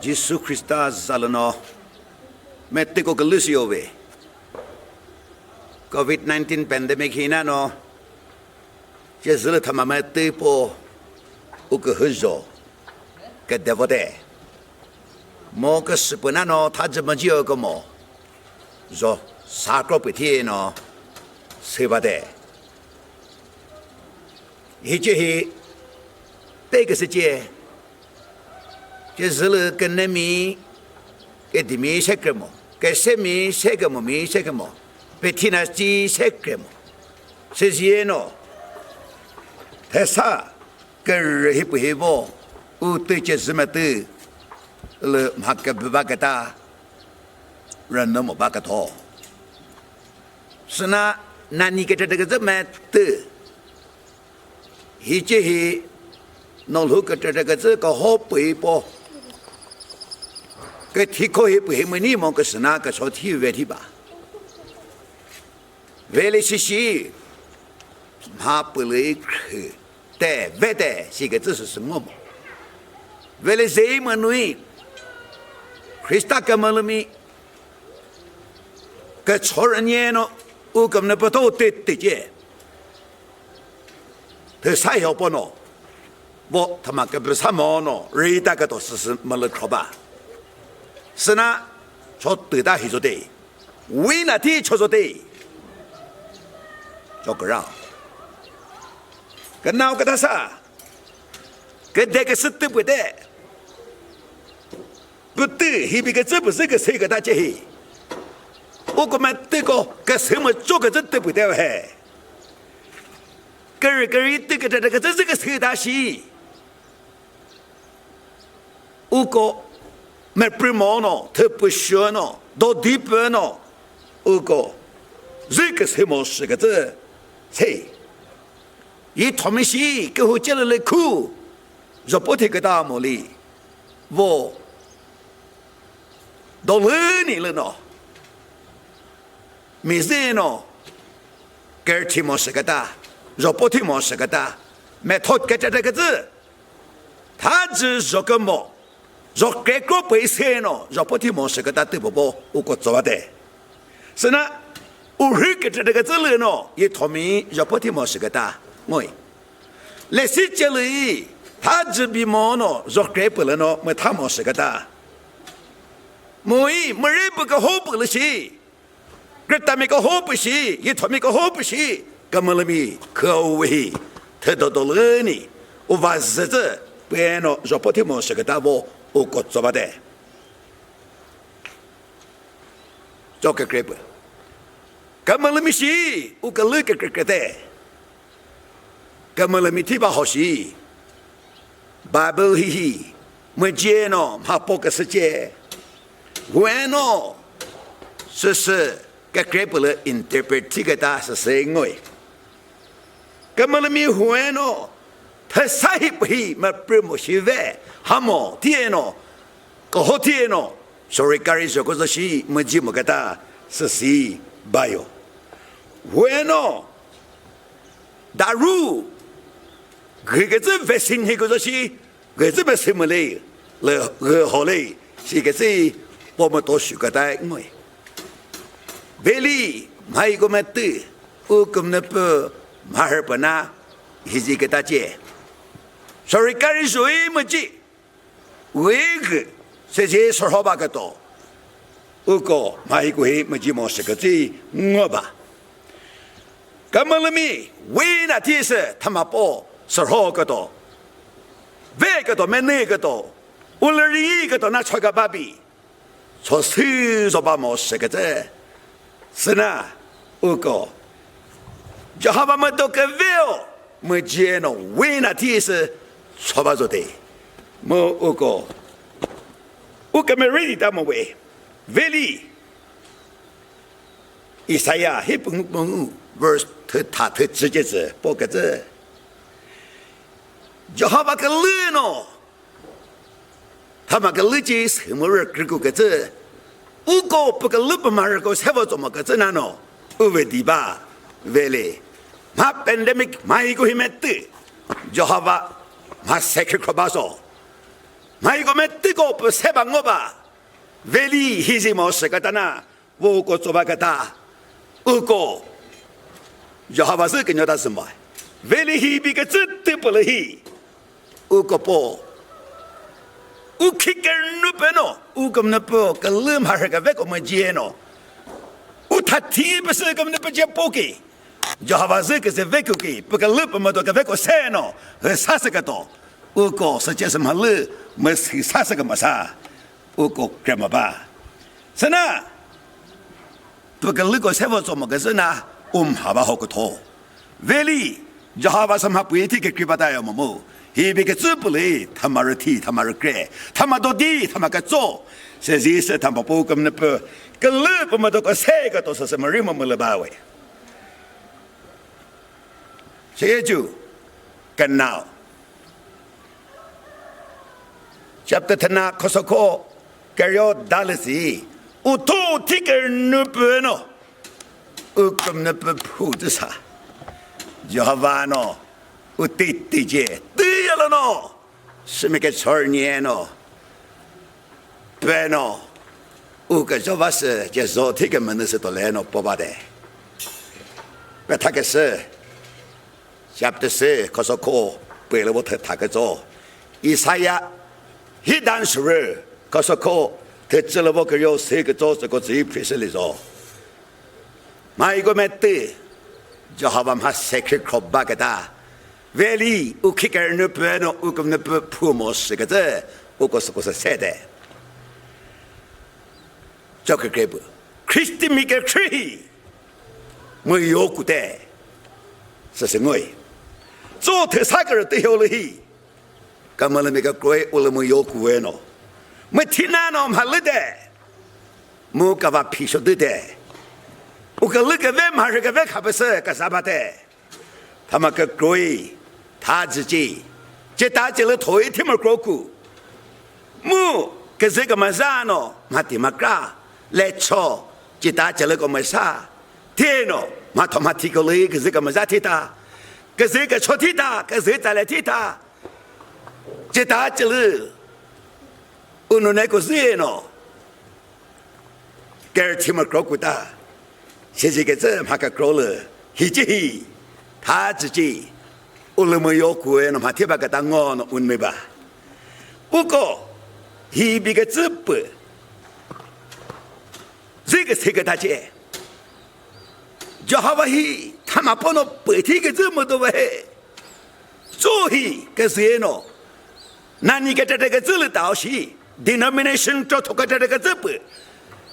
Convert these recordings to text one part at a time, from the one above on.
Jesus Christus zalano mette ko galusio we COVID-19 pandemic hina no Jesus thama mette po ukehuzo ke devode mo ke spuna no ta zhe ji ge mo zo sa ko pe tie no se ba de hi je hi这个世界就是了跟人民给地面些个么，给生命些个么，命些个么，被天那地些个么，是些喏，他啥跟人还不还不，我对这什么的，了马个不把个大，人那么把个头，是那你给这个怎么的？一这些。农户个这个这个好背包，个题可以背么？你们个是哪个说题问题吧？为了学习，他不来去，但为的是个这是什么嘛？为了谁么呢？Krista 个么了咪？个错人年咯，我根本不懂得这，他啥要不喏？我他妈个不是什么呢？人大个都是没了考吧？是呢，说对大黑做对，为了地做对，叫个让，个闹个他啥？个这个是对不对？不对，那边个这不是个谁个大姐嘿？我个们这个什么做个这对不对嘿？个人这个这是个谁大戏？我个没primo no，他不学no，到底不no，我个这个什么是个这，嘿，一他们是给我接了来苦，若不听个大魔力，我到哪里了呢？没事呢，给听么是个大，若不听么是个大，没偷个这个字，他只说个么？若给个背些呢，若不听么是个大对不不，我个做的，是呢，我是个这个字了呢，也他们若不听么是个大，我，那些这里他只比么呢，若给不了呢，没他么是个大，没人不个好不了些，个他们个好不些，也他们个好不些，干么了咪可恶，他都了呢，我把日子不然呢，若不听么是个大我。我个做不得，做个great，根本了没事，我个乐个的，根本了没提把好事，Bible 嘿嘿，没接喏，还报个世界，完喏，是个 great 了 interpret 个大是谁爱，根本了没完喏。他啥也不会，没不么学会，还么天喏，个好天喏，所以个人说个是没几么个大，是谁白哟？为喏，假如个这发生那个是，个这么什么嘞？了好嘞，是个是我们都学个大爱，为哩还有个么的，我根本不马尔本呐，是这个大姐。所以个人说么子，为个这些说好吧个多，我个买个么子么是个这我吧，根本了没为那天是他妈包说好个多，为个多没那个多，我那里一个多那穿个芭比，说30把么是个这，是呢，我个就好把么都个为哦，么接呢为那天是。错吧做的，么我根本 ready 他们为，really， 以赛亚黑本 verse 他直接是报个字，就好把个乐喏，他把个乐节什么人给个字，我个不个乐不嘛人个才会怎么个字呢喏，我为的吧，really， 嘛 pandemic 嘛一个还没得，就好把。马赛克可巴说，买一个没这个不塞帮我吧，为里黑些毛事个的呢，我个做吧个的，我个，要好把事跟人家什么？为里黑比个这都不了黑，我个不。我看个日本哦，我根本不跟冷还是个外国么接喏，我他提不是根本不接不给，就好把这个是外国给，不跟日本么多个外国山喏，和啥子个多，我个是叫什么了，没是啥子个么啥，我个怎么办？是呢，不跟日本山我做么个事呢？我们好把好个头，为哩就好把什么不一定给给把大要么么。一边个做不来，他妈的提，他妈的改，他妈到底，他妈个做，这是他妈不跟那不，跟日本么都个三个都是什么人么了吧喂？这就跟闹，chapter 10 kosoko kerja dalasi, uto tiker nupuno, ukum nupu putsa, Giovanno. 我对对姐对了喏，是那个错年喏，对喏，我个说法是就昨天个门的是都来喏不把的，那他个是，下不的是可说可，背了我他个做，以赛亚，一旦是人，可说可，他知了我个有谁个做这个自己平时来做，买一个没对，就好把他塞克口巴个哒。为里我看个人的不呢，我根本不铺模式个子，我个是晒的。这个改不 ，Christy 米个 tree， 没有古代，这是我。昨天三个人都有了去，干嘛了那个鬼我了没有古哎喏，没听那喏还了的，没个话皮说的的，我个那个外嘛是个外卡不是个啥巴的，他们个鬼。他自己，这大家了头一天么过过，么可是个么啥呢？嘛地嘛嘎来吵，这大家了个么啥？天喏，嘛他妈提个来，可是个么啥提他？可是个吵提他，可是再来提他，这大家了，我弄那个事呢，个天么过过的，现在个这嘛个过了，一起他自己。我们没有过那么天把个当我那问没吧？不过，一边个直播，这个是个大姐，就好把he他妈把那白天个这么多喂，做he个谁呢？那你个这个字了到西 ，denomination 做出个这个直播，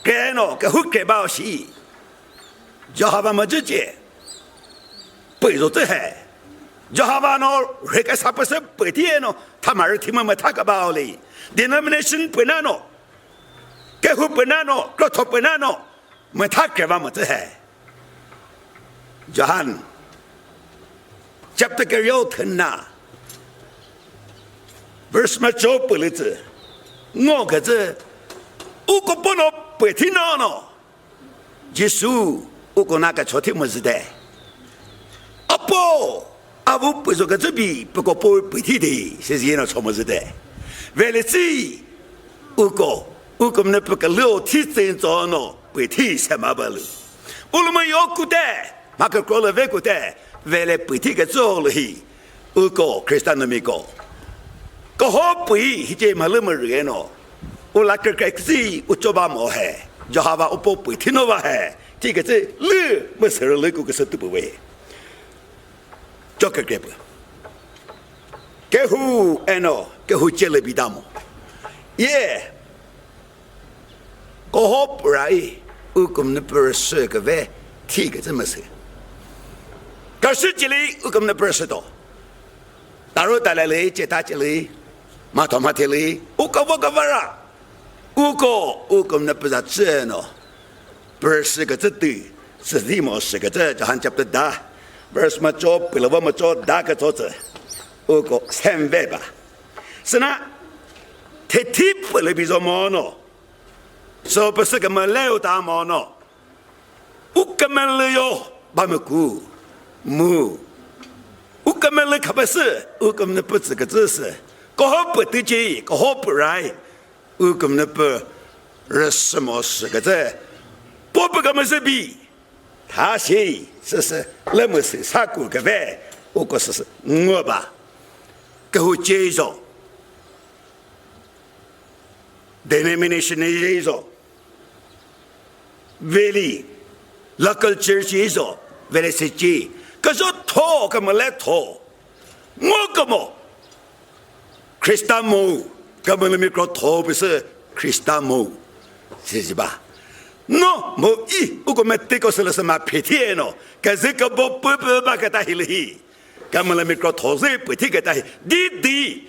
个呢个胡个包西，就好把么直接，背着这还。就好吧喏，这个啥不是白天喏，他妈儿听么他个包哩，denomination 不那喏，给户不那喏，国土不那喏，么他给吧么子还？就喊，接这个有疼呐，为什么做不了子？我个子，我个不能白天喏喏，耶稣，我个那个昨天么子的，阿婆。啊，我不说个这边，不过不白天的，是人家错么子的。为了这，我们不个聊天真早呢，白天什么不了？我们要古代，马个过了外古代，为了白天个做了去，我个 Christian 那么个，个好不一，这么那么热呢？我那个是，我做把毛海，就好把我不白天那把海，这个是热，没事了，那个是都不会。这个改不，给户哎喏，给户接了比大么？耶，个好不然，我们不是个外，提个这么些。可是这里我们不是多，大陆带来了，这大这里，马头马铁里，我个玩啊，我们不是这呢，不是个这对，是你么是个这，就喊叫不得。为什么做不了我们做大个桌子？我个3万吧，是呢，他提不了比较毛呢，说不是个么来有大毛呢，我根本了哟，把么顾母，我根本了可不是，我根本不知个知识，个好不对劲，个好不来，我根本不是什么事个这，不跟么是比，他是那么是啥过个呗，我个是我吧，个好接受 ，denomination 的接受。Veli, local church is all, veli seci. Kaso to kamu le to, mo kamu. Kristamo, kamu le mikro to bisa Kristamo, siapa? No, mo I, uko mati ko sila sama peti no, kasi kabo pupu bakata hili. Kamu le mikro to se peti kata di,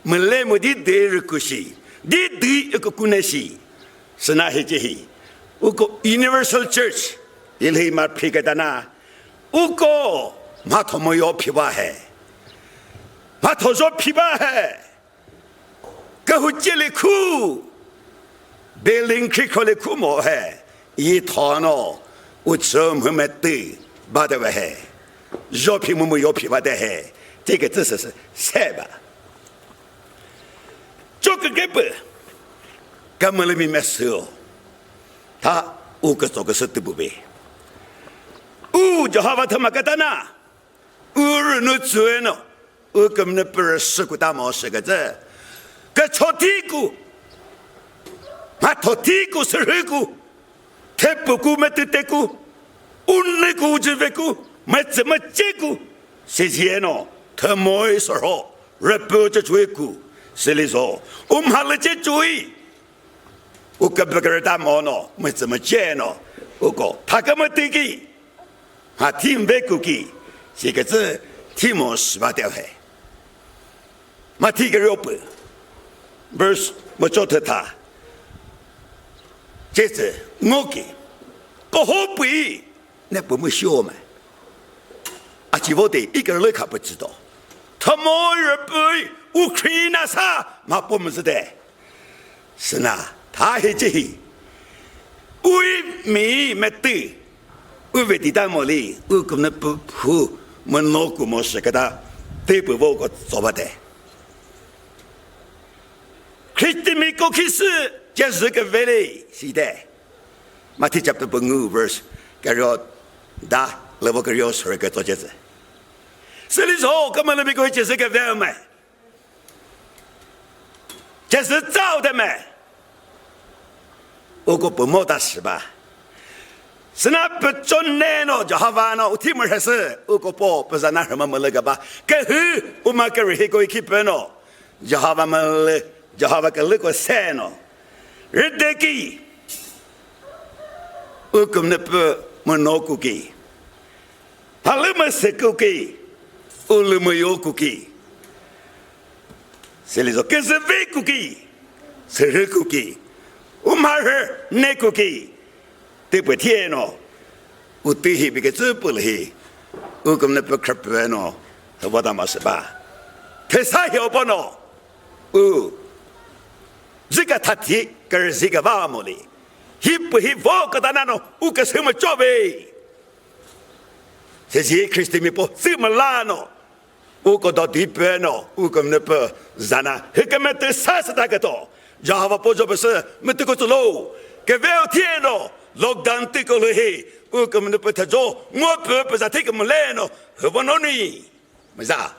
mele mo di rukushi, di uko kuneshi, senahi jehi. Uko Universal Church, ilhi mar pikadana. Uko mato moyo piba hai, mato zo piba hai. Kahu jeli ku, building krikole kumo hai. Ye thono utsom humeti badawa hai. Zo pimu moyo piba de hai. 这个这是塞吧？这个根本根本没事哦。 他五个做个事都不背，就好把他们给他拿，人都做呢，根本不是事故大毛事个这，个朝地股，马朝地股是谁股？他不股没得得股，那股就为股，没怎么结股，谁先呢？他没说好，人不就追股，谁来说？我们还来接追。 我根本个大毛呢，没怎么见呢。我讲他根本对给，他听不过去，这个字听没十八条海，嘛听个肉不，verse 我做的他，这是我给，个好不易，那不没学嘛，啊，结果的一个人看不知道，他没人不，乌克兰那啥嘛不么子的，是呐。 他是这些，为没对，为地大毛里，我可能不没脑骨没事个他，对不我个做不得。Christian 美国开始就是个为了时代，马提chapter 5 verse 个要打，那我个要说个做这子，所以说，根本美国就是个为嘛，就是造的嘛。 我个不毛大事吧？是那不准来呢，就好玩了。我听没还是我个不是那什么么那个吧？可是我们个人个一起办呢，就好玩么了，就好玩个那个山呢。人得给，我根本不没拿过给，他那么是过给，我那么有过给。所以说，可是为过给，是人过给。 我马儿那个给，对不天喏，我对起别个做不了，我根本不可不喏，他我他妈是吧？他啥要不喏？这个他提，跟这个娃么哩？he 不 he 我个他那喏，我个什么作为？这些 Christian 没不什么拉喏，我个到底不喏，我根本不咋那，他根本都啥子那个多。 Java pojo besar, mesti kau selo. Keveo tieno, lockdown tiko lehe. Ukam ne petajo, ngope pesati kemeleno. Hewanoni, masa.